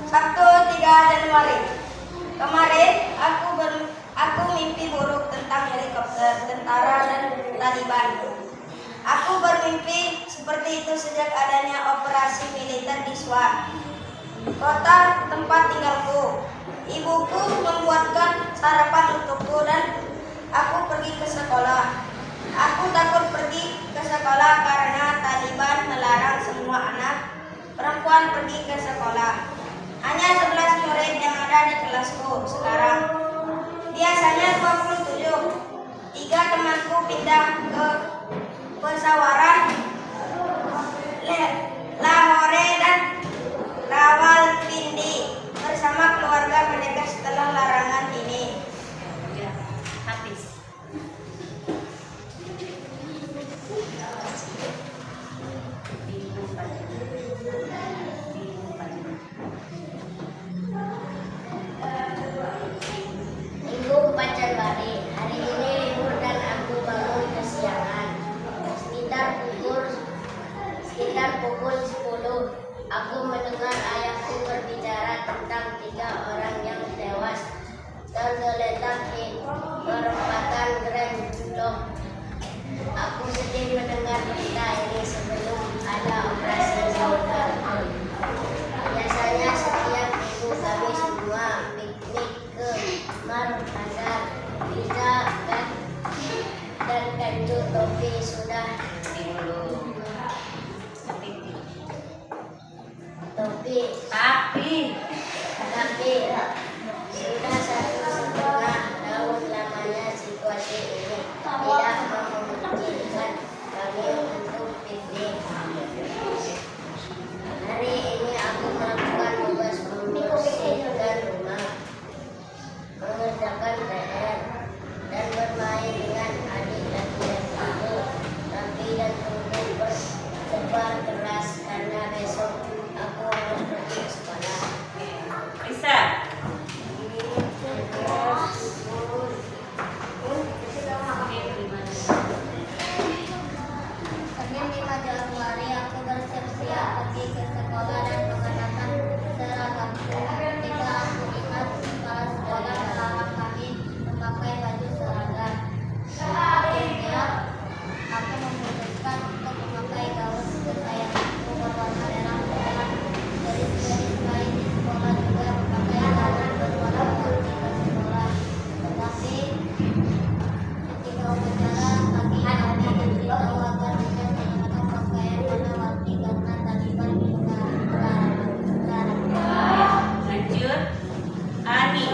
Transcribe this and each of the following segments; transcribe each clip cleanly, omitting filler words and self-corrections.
Sabtu 3 Januari. Kemarin aku mimpi buruk tentang helikopter, tentara dan Taliban. Aku bermimpi seperti itu sejak adanya operasi militer di Swat, kota tempat tinggalku. Ibuku membuatkan sarapan untukku dan aku pergi ke sekolah. Aku takut pergi ke sekolah karena Taliban melarang semua anak perempuan pergi ke sekolah. Hanya 11 murid yang ada di kelasku sekarang. Biasanya 27. 3 temanku pindah ke Pesawaran, Lahore dan Rawalpindi bersama keluarga mereka setelah larangan ini. Ya, habis. Minggu 4 Januari. Hari ini libur dan aku bangun kesiangan. Sekitar pukul 10, aku mendengar ayahku berbicara tentang 3 orang yang tewas tergeletak di perempatan Grand Blok. Aku sedih mendengar berita ini sebelum ada operasi militer. Biasanya setiap minggu kami semua piknik ke Markazar. Kita dan Kanju Topi sudah tapi sudah 1,5 tahun lamanya situasi ini tidak memungkinkan kami untuk piknik. Hari ini aku melakukan tugas membersihkan rumah, mengerjakan PR, dan bermain dengan adik laki aku. Tapi dan tunggu berdebar keras karena besok aku harus pergi ke sekolah. Bisa. Senin 5 Januari aku bersiap-siap pergi ke sekolah dan mengenakan seragamku. Ketika aku ingat kepala sekolah melarang kami memakai baju seragam. Akhirnya aku memutuskan untuk memakai gaun kesayanganku berwarna merah dengan garis-garis lain. Di sekolah juga memakai gaun berwarna putih ke sekolah. Tetapi ketika upacara pagi kami diberitahu agar tidak menggunakan pakaian warna-warni karena Taliban melarang. Lanjut. Ani.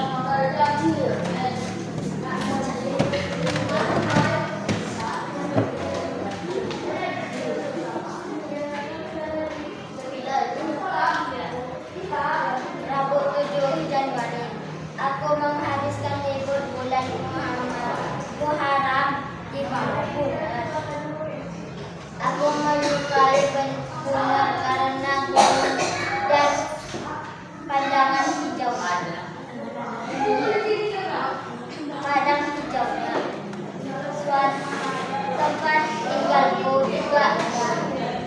Rabu 7 Januari. Aku menghabiskan libur bulan Muharram di Bangku. Aku menyukai bunga karena gunung dan pandangan hijau. Padang hijaunya. Suatu tempat tinggalku juga indah,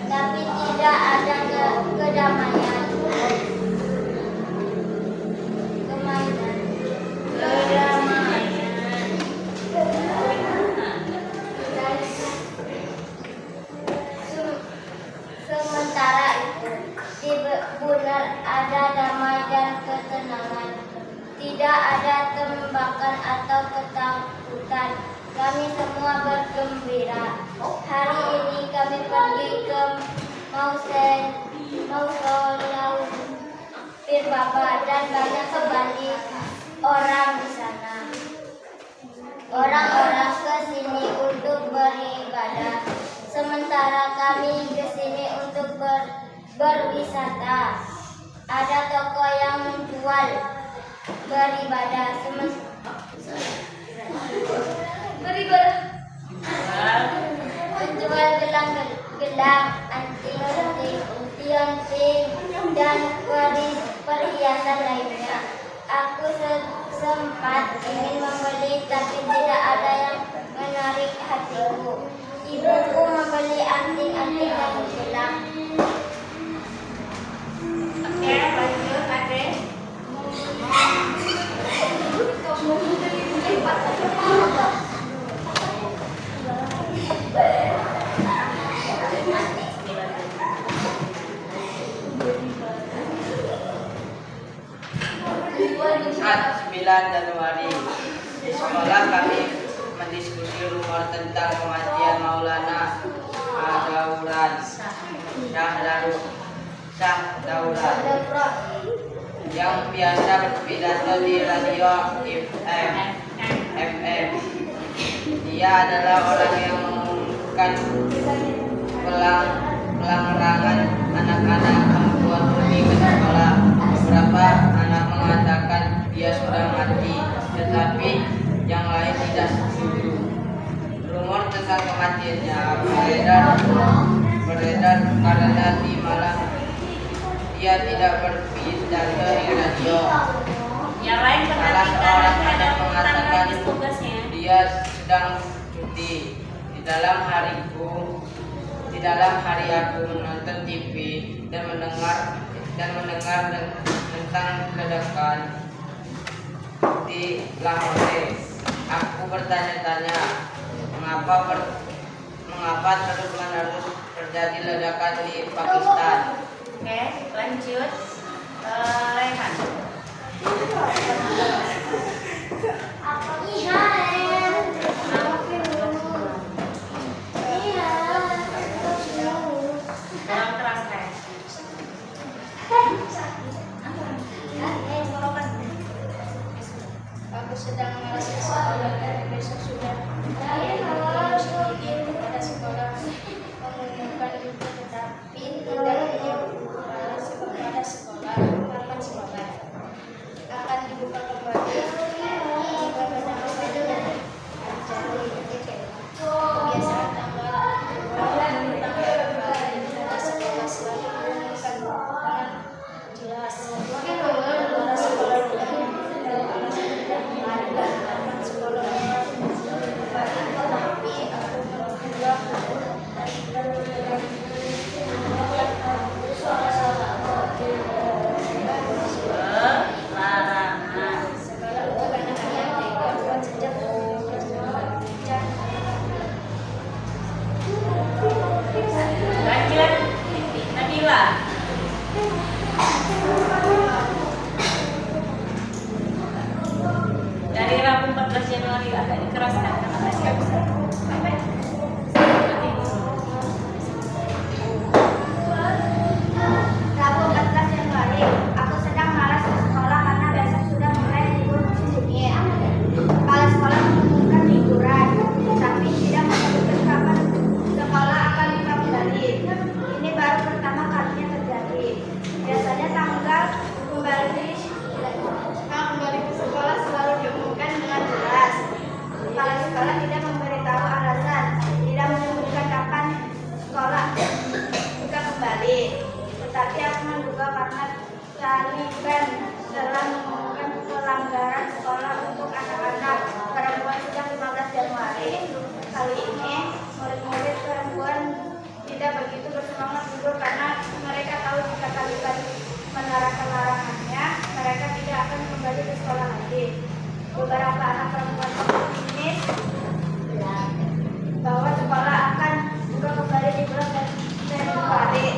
tapi tidak ada kedamaian. Sementara itu, di Bunar ada damai dan ketenangan. Tidak ada tembakan atau ketakutan. Kami semua bergembira. Hari ini kami pergi ke Mausoleum Pir Baba dan banyak sekali orang di sana. Orang-orang ke sini untuk beribadah, sementara kami ke sini untuk berwisata. Ada toko yang menjual beribadah, menjual gelang-gelang, anting-anting, dan perhiasan lainnya. Aku sempat ingin membeli, tapi tidak ada yang menarik hatiku. Ibuku membeli anting-anting dan gelang. Oke, lanjut, Ade. Jumat 9 Januari. Di sekolah kami mendiskusi rumor tentang kematian Maulana Daulan Shah Daulan yang biasa berpidato di radio FM. Dia adalah orang yang mengumumkan pelarangan anak-anak perempuan pergi ke sekolah. Beberapa anak mengatakan dia sudah mati, tetapi yang lain tidak setuju. Rumor tentang kematiannya beredar karena di malam dia tidak berpidato di radio. Yang lain Salah perhatikan seorang nanti ada anak mengatakan tugas tugasnya. dia sedang cuti. Di dalam hari aku menonton TV dan mendengar tentang ledakan di Lahore. Aku bertanya-tanya mengapa terus-menerus terjadi ledakan di Pakistan. Oke, lanjut. Rehan. Kurang keras, Ren. Aku sedang merasa sekolah dan besok sudah harus izin kepada sekolah mengumumkan itu, tetapi tidak kepada sekolah kapan sekolah akan dibuka kembali. Kebiasaan tanggal pada sekolah selalu mengumumkan dengan jelas. Pada sekolah Larangan. Lanjut. Nabila. Dari Rabu 14 Januari agak dikeraskan karena tadi nggak bisa. Rabu 14 Januari, aku sedang malas ke sekolah karena besok sudah mulai libur musim semi. Kepala sekolah mengumumkan liburan, tapi tidak menyebutkan kapan sekolah akan buka kembali. Ini baru pertama kalinya terjadi. Biasanya tanggal kembali ke sekolah selalu diumumkan dengan jelas. Kepala sekolah tidak memberitahu alasan, tidak menyebutkan kapan sekolah buka kembali. Tetapi aku menduga karena Taliban telah mengumumkan pelanggaran sekolah untuk anak-anak perempuan sejak 15 Januari. Kali ini murid-murid perempuan tidak begitu bersemangat tidur karena mereka tahu jika Taliban menerapkan larangannya, mereka tidak akan kembali ke sekolah lagi. Beberapa anak perempuan optimis bahwa sekolah akan buka kembali di bulan Februari.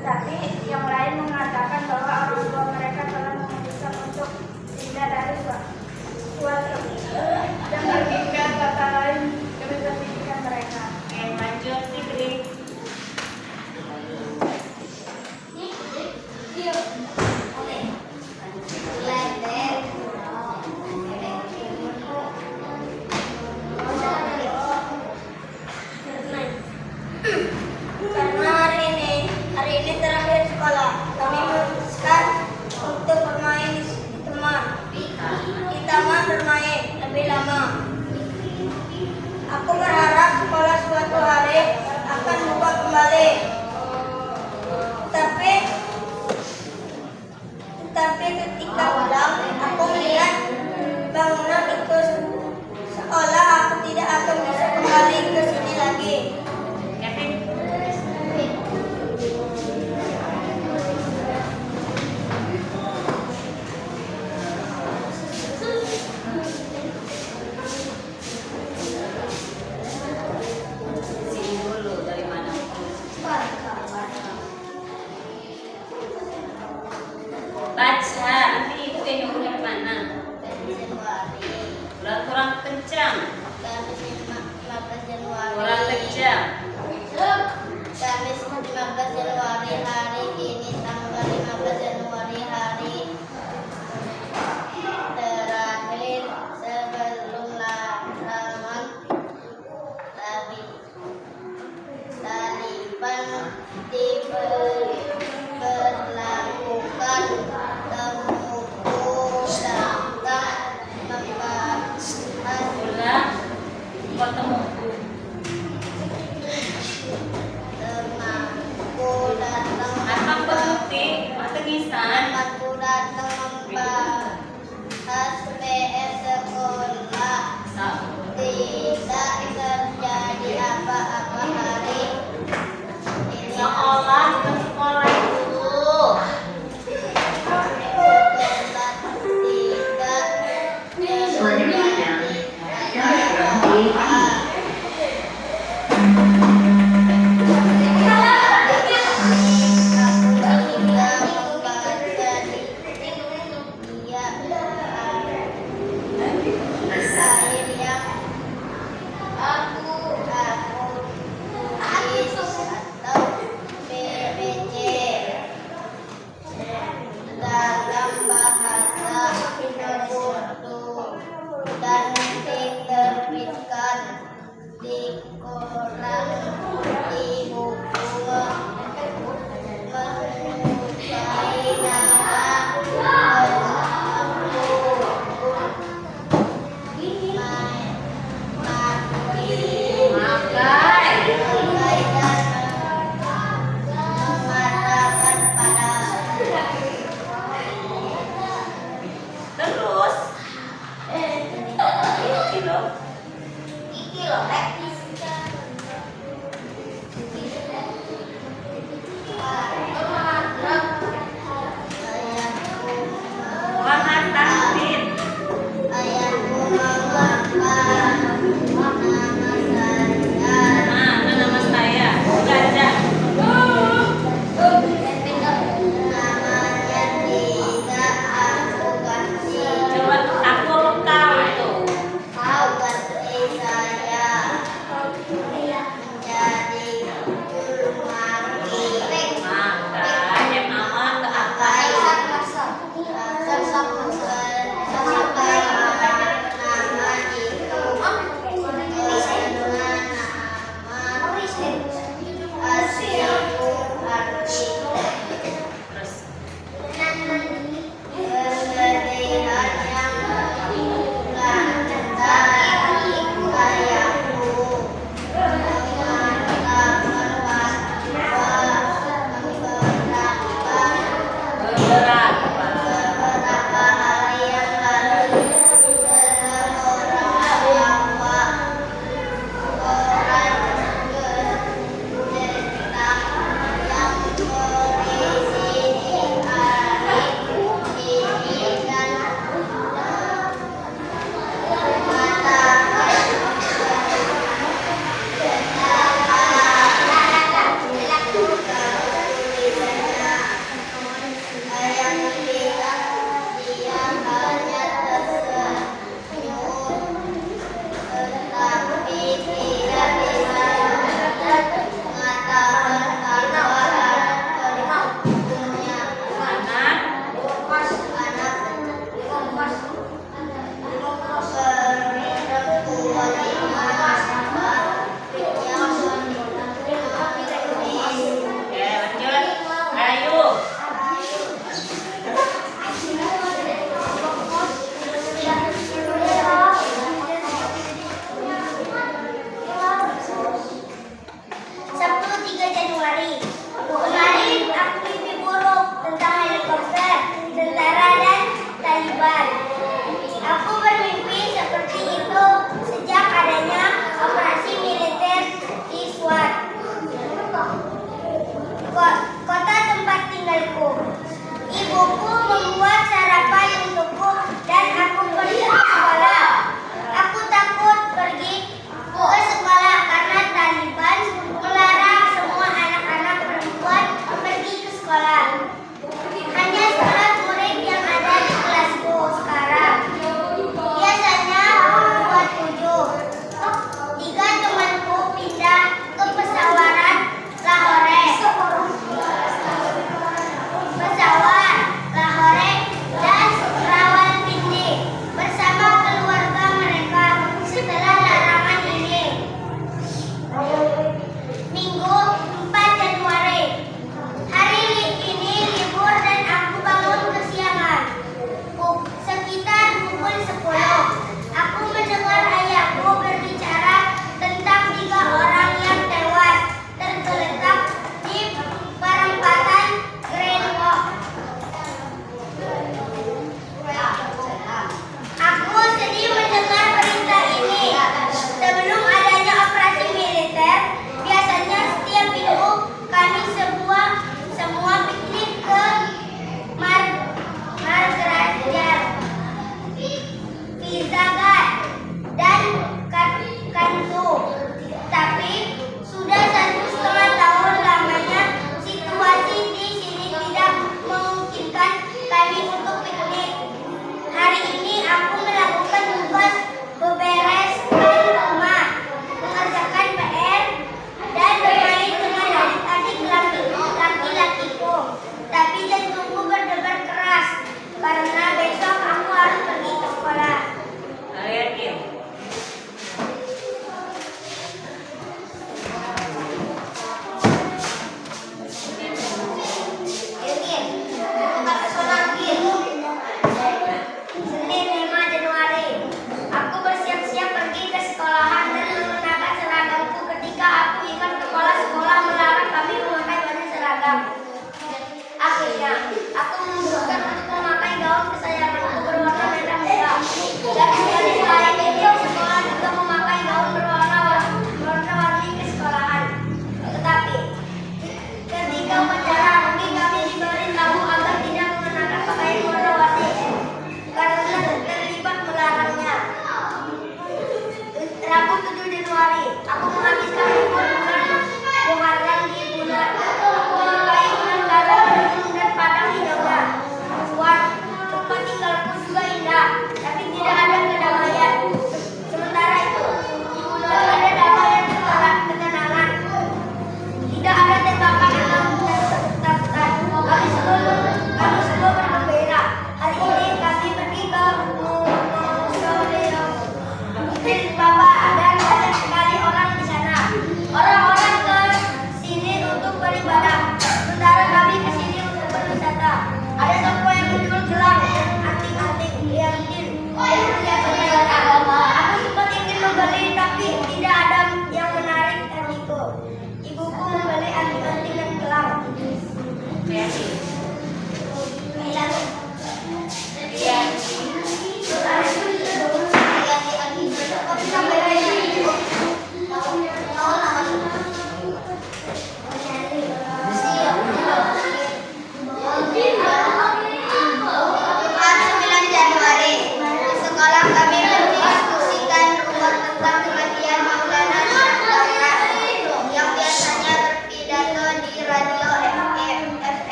Tetapi yang lain mengatakan bahwa orang tua mereka telah memutuskan untuk pindah dari suatu dan pergi ke kota lain demi pendidikan mereka. Oke, lanjut Fikri. Karena hari ini terakhir sekolah, kami memutuskan untuk bermain di taman. Di taman bermain lebih lama. Aku berharap sekolah suatu hari akan buka kembali. Tapi ketika pulang, aku melihat bangunan itu sekolah, aku tidak akan bisa kembali ke sini lagi. Kevin. Sini dulu dari mana? Baca, nanti ibu yang nyuruh Herman. kencang. Kamis 15 Januari. Kurang kencang. Kamis 15 Januari, hari ini tanggal 15 Januari, hari terakhir sebelum larangan Taliban diberlakukan. Temuku datang membahas Ulang. Kok temuku? temanku datang Atang penutik. Tegisan. temanku datang membahas PS sekolah. Tidak terjadi apa-apa hari ini. Sekolah ke sekolah dulu. Sekolah tidak terjadi apa-apa. Aku tidak membaca dia air yang aku tulis atau PPT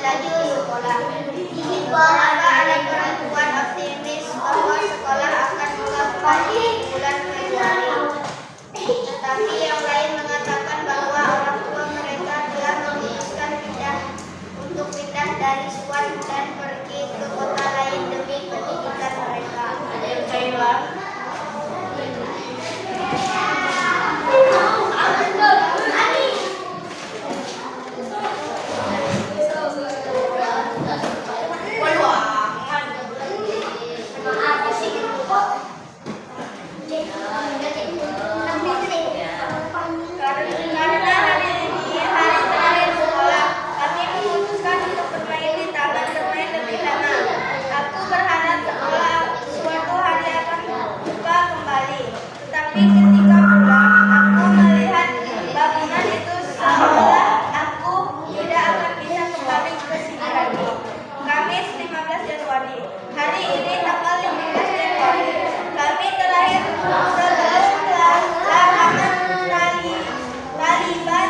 lagi ke sekolah. Beberapa anak perempuan optimis bahwa sekolah akan mulai di bulan Februari. Tetapi yang lain mengatakan bahwa orang tua mereka telah memutuskan untuk pindah dari Swan dan pergi ke kota lain demi pendidikan mereka. Ada yang Thailand. Karena hari ini hari terakhir sekolah, kami memutuskan untuk bermain di taman bermain lebih lama. Aku berharap sekolah suatu hari akan buka kembali. Tetapi ketika pulang, aku melihat bangunan itu seolah aku tidak akan bisa kembali ke sini lagi. Kamis 15 Januari. Hari ini tanggal 15 Januari. Kami terakhir sebelum larangan Taliban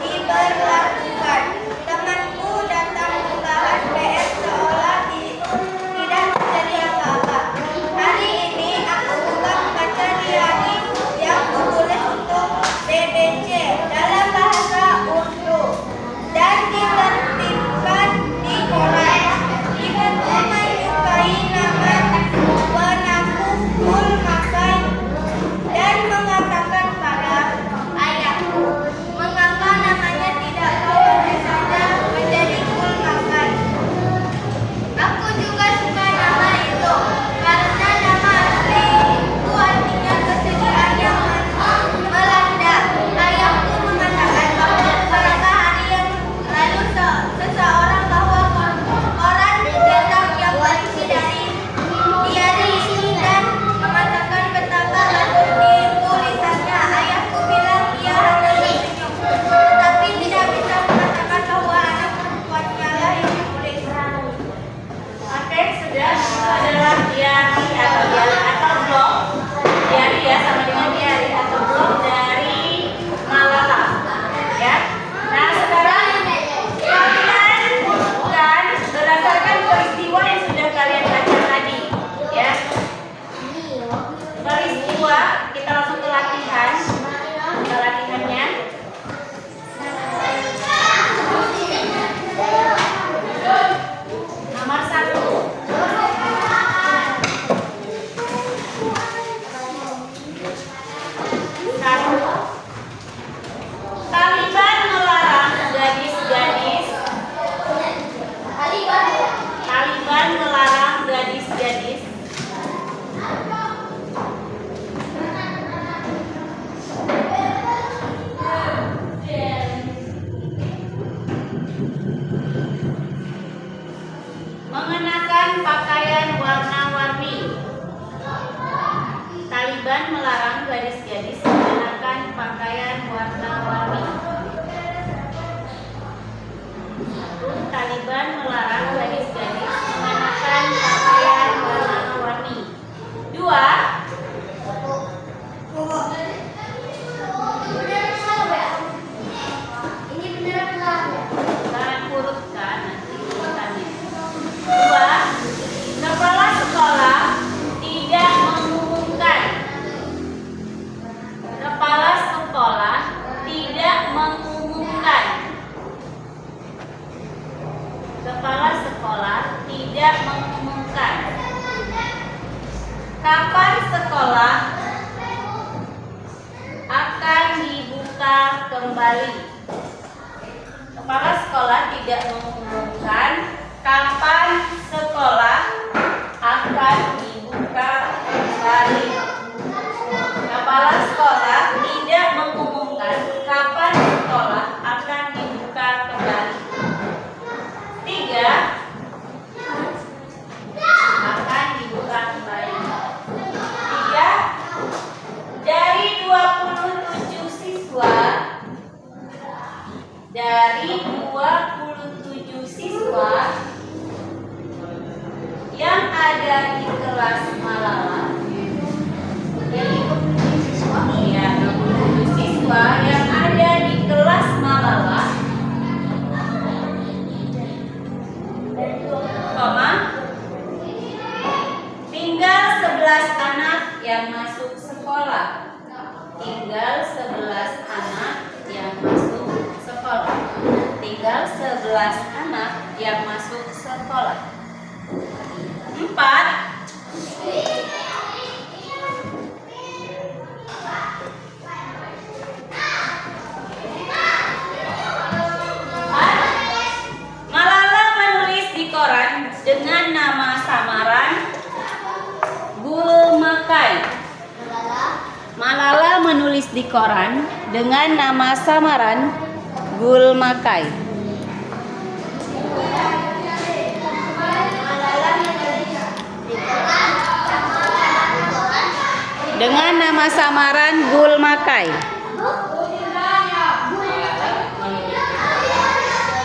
diberlakukan. Temanku datang membahas PS seolah tidak terjadi apa-apa. Hari ini aku juga membaca diari yang kutulis untuk BBC dalam bahasa Urdu dan ditertibkan di koran. Ibuku menyukai nama Penakul Makai dan mengatakan pada ayahku, mengapa namanya tidak kau ganti saja menjadi Kul Makai. Aku juga suka nama itu karena nama asli itu artinya kesedihan yang melanda. Ayahku mengatakan bahwa beberapa hari yang lalu seseorang bawa koran cetak yang berisi dari diari ini dan mengatakan betapa bagus di tulisannya. Ayahku bilang ia hanya tersenyum, tetapi tidak bisa mengatakan bahwa anak perempuannya lah yang menulis. Oke, sudah. Itu adalah diari atau blog. Diari ya, sama dengan diari atau blog dari Malala. Ya. Nah, sekarang kalian bukan berdasarkan peristiwa yang sudah kalian baca tadi. Ya. Peristiwa, kita langsung ke latihan. Ke latihannya. Nomor 1. Taliban melarang gadis-gadis. Taliban melarang gadis-gadis mengenakan pakaian warna-warni. Taliban melarang gadis-gadis mengenakan pakaian warna-warni. Taliban melarang gadis-gadis mengenakan pakaian warna-warni. 2. Kalian urutkan nanti urutannya. 2. Kepala sekolah tidak mengumumkan. Kepala sekolah tidak mengumumkan. Kepala sekolah tidak mengumumkan. Kapan sekolah akan dibuka kembali? Kepala sekolah tidak mengumumkan kapan sekolah akan dibuka kembali. Kepala sekolah tidak mengumumkan kapan sekolah akan dibuka kembali. 3. Akan dibuka kembali. 3. Dari 27 siswa yang ada di kelas Malala. Dari 27 siswa yang ada di kelas Malala koma, tinggal 11 anak yang masuk sekolah. Tinggal 11 anak yang masuk sekolah. Tinggal 11 anak yang masuk sekolah. 4. Malala menulis di koran dengan nama samaran Gulmakai. Malala menulis di koran dengan nama samaran Gulmakai. Dengan nama samaran Gulmakai.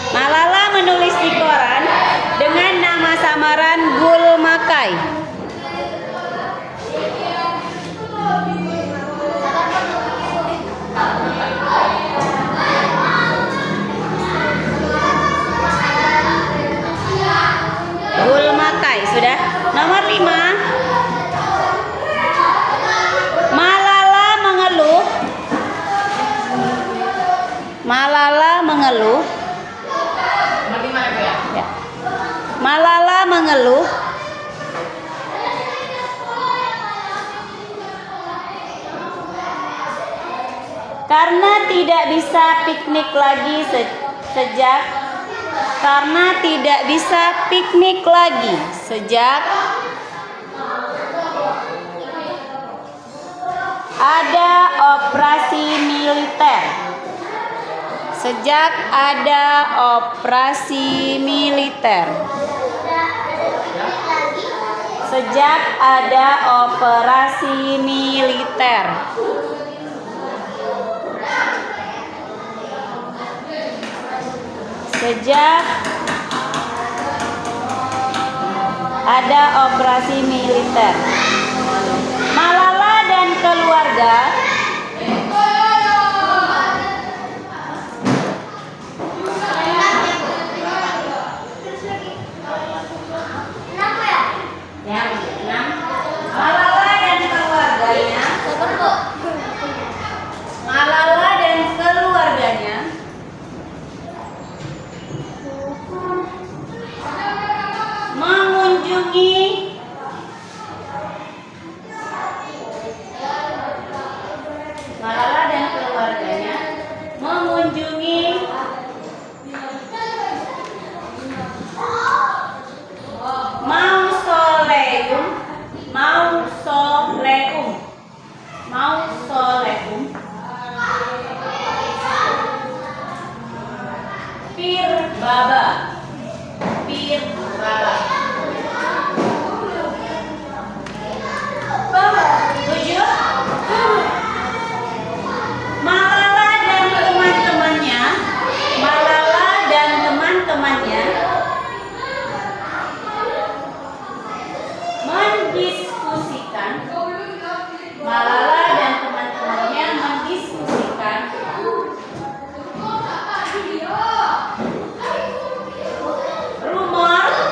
Malala menulis di koran dengan nama samaran Gulmakai. Gulmakai sudah. Nomor 5. Malala mengeluh. Malala mengeluh. Ya. Malala mengeluh karena tidak bisa piknik lagi sejak ada operasi militer. Sejak ada operasi militer. Sejak ada operasi militer. Sejak ada operasi militer. Malala dan keluarga Malala dan keluarganya mengunjungi mausoleum Pir Baba. Tujuh. Malala dan teman-temannya mendiskusikan. Malala dan teman-temannya mendiskusikan rumor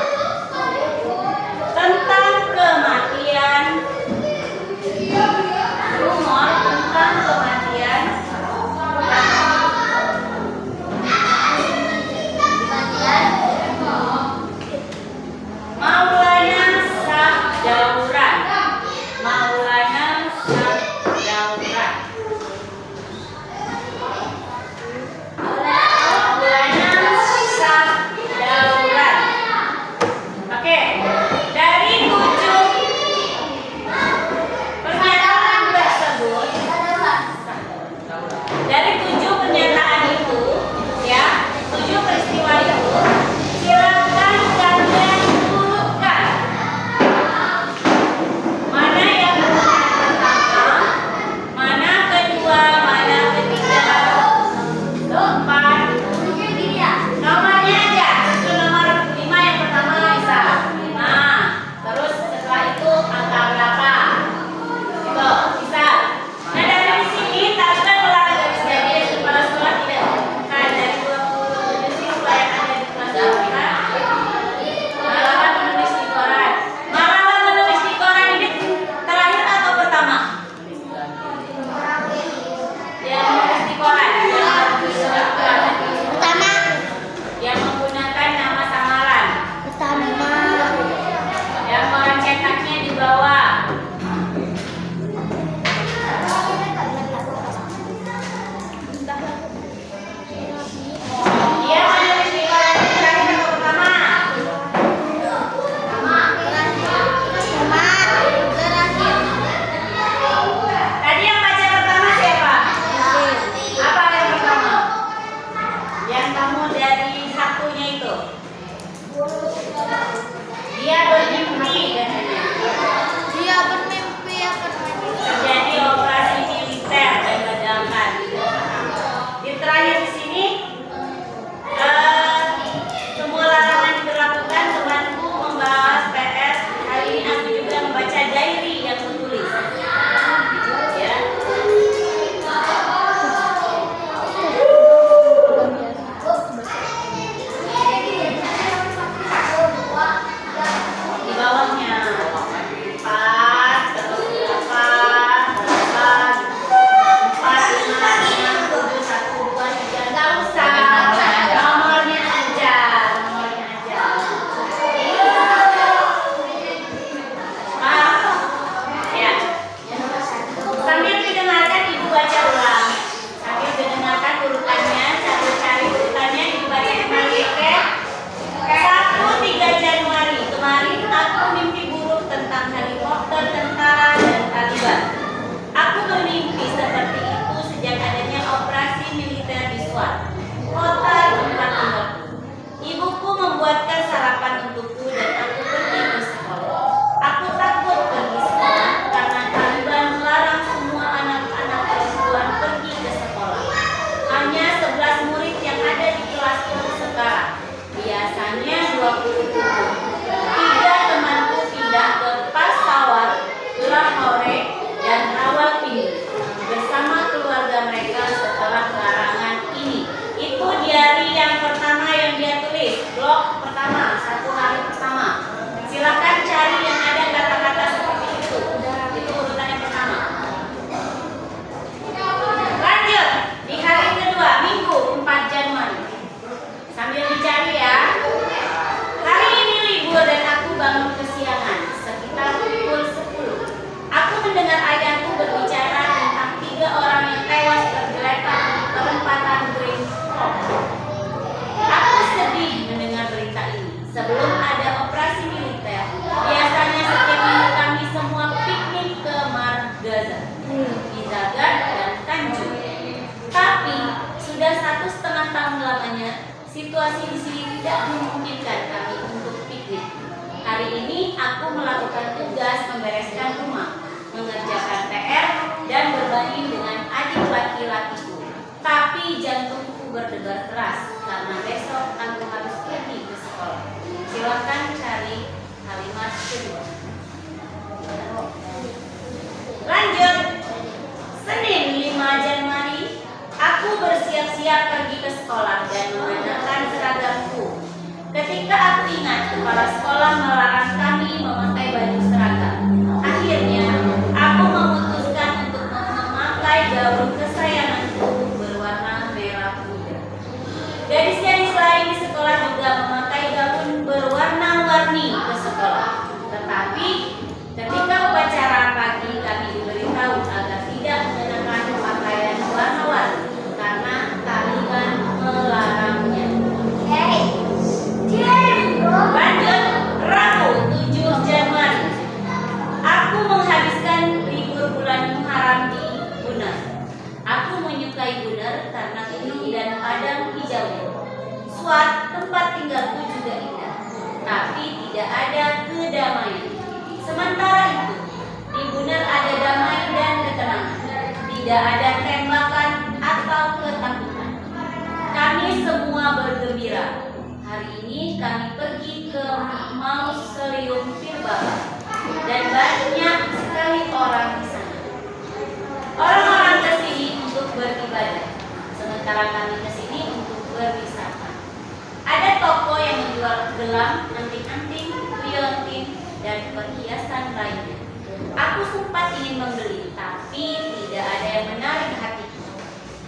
sebelum ada operasi militer, biasanya setiap minggu kami semua piknik ke Margaza, di Zagat dan Tanjung. Tapi sudah 1,5 tahun lamanya situasi di sini tidak memungkinkan kami untuk piknik. Hari ini aku melakukan tugas membereskan rumah, mengerjakan PR, dan berbanding dengan adik laki-lakiku. Tapi jantungku berdebar keras karena besok aku harus pergi ke sekolah. Silakan cari kalimat kedua. Lanjut. Senin 5 Januari, aku bersiap-siap pergi ke sekolah dan mengenakan seragamku. Ketika aku ingat kepala sekolah melarang kami memakai baju seragam, akhirnya aku memutuskan untuk memakai gaun kesayanganku berwarna merah muda. Gadis-gadis lain di sekolah juga memakai gaun berwarna-warni ke sekolah. Tetapi ketika upacara pagi kami diberitahu agar tidak mengenakan pakaian warna-warni karena Taliban melarangnya. Lanjut, Rabu 7 Januari. Aku menghabiskan libur bulan Muharram di Bunar. Aku menyukai Bunar karena gunung dan padang hijaunya. Suat tempat tinggalku juga indah, tapi tidak ada kedamaian. Sementara itu, di Bunar ada damai dan ketenangan. Tidak ada tembakan atau ketakutan. Kami semua bergembira. Hari ini kami pergi ke Mausoleum Firbaba dan banyak sekali orang di sana. Orang-orang ke sini untuk beribadah, sementara kami ke sini untuk berwisata. Ada toko yang menjual gelang, anting-anting, liontin, dan perhiasan lainnya. Aku sempat ingin membeli, tapi tidak ada yang menarik hatiku.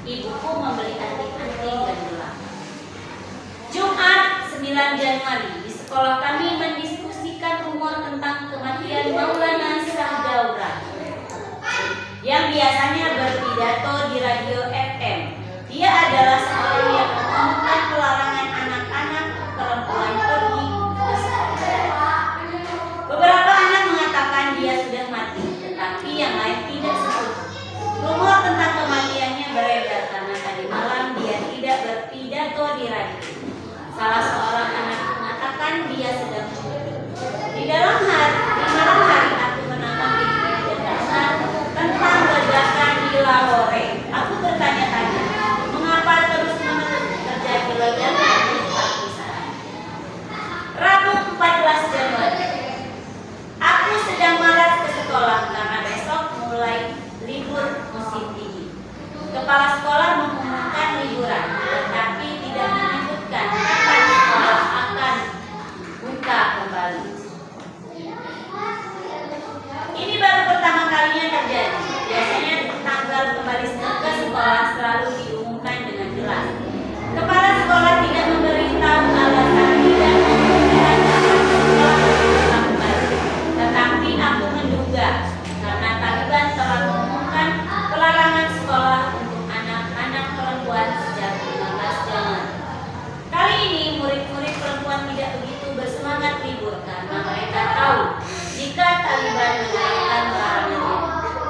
Ibuku membeli anting-anting dan gelang. Jumat 9 Januari, di sekolah kami mendiskusikan rumor tentang kematian Maulana Shah Daura yang biasanya berpidato di radio FM. Dia adalah seorang yang mengumumkan pelarangan anak-anak perempuan pergi ke sekolah. Beberapa anak mengatakan dia sudah mati, tetapi yang lain tidak setuju. Rumor tentang kematiannya beredar karena tadi malam dia tidak berpidato di radio. Salah seorang anak mengatakan dia sedang tidur. Di malam hari aku menonton TV dan tentang ledakan di Lahore. Aku bertanya-tanya, mengapa terus-menerus terjadi ledakan di tempat wisata? Rabu 14 Januari. Aku sedang malas ke sekolah karena besok mulai libur musim dingin. Kepala sekolah mengumumkan liburan, tetapi tidak menyebutkan kapan sekolah akan buka kembali. Ini baru pertama kalinya terjadi. Biasanya tanggal kembali ke sekolah selalu diumumkan dengan jelas. Kepala sekolah tidak memberitahu alasan tidak mengumumkan kapan sekolah buka kembali. Tetapi aku menduga karena Taliban telah mengumumkan pelarangan sekolah untuk anak-anak perempuan sejak 15 Januari. Kali ini murid-murid perempuan tidak begitu bersemangat libur karena mereka tahu jika Taliban menerapkan larangannya,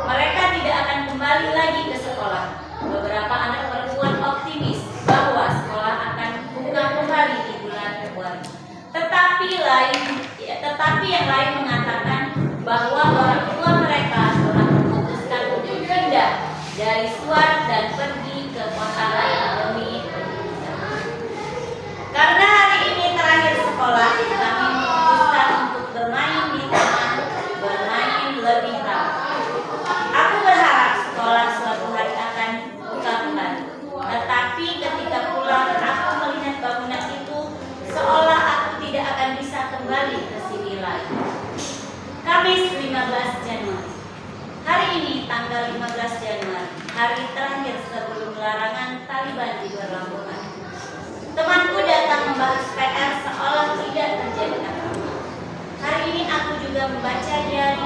mereka tidak akan kembali lagi ke sekolah. Beberapa anak perempuan optimis bahwa sekolah akan buka kembali di bulan Februari. Tetapi yang lain mengatakan bahwa orang tua mereka telah memutuskan untuk pindah dari Suat dan pergi ke kota lain demi pendidikan. Karena hari ini terakhir sekolah, kami memutuskan untuk bermain di taman, bermain lebih lama. Aku berharap sekolah suatu hari akan buka kembali. Tetapi ketika pulang, aku melihat bangunan itu seolah aku tidak akan bisa kembali ke sini lagi. Kamis 15 Januari. Hari ini tanggal 15 Januari, hari terakhir sebelum larangan Taliban diberlakukan. Temanku datang membahas PR seolah tidak terjadi apa-apa. Hari ini aku juga membaca diari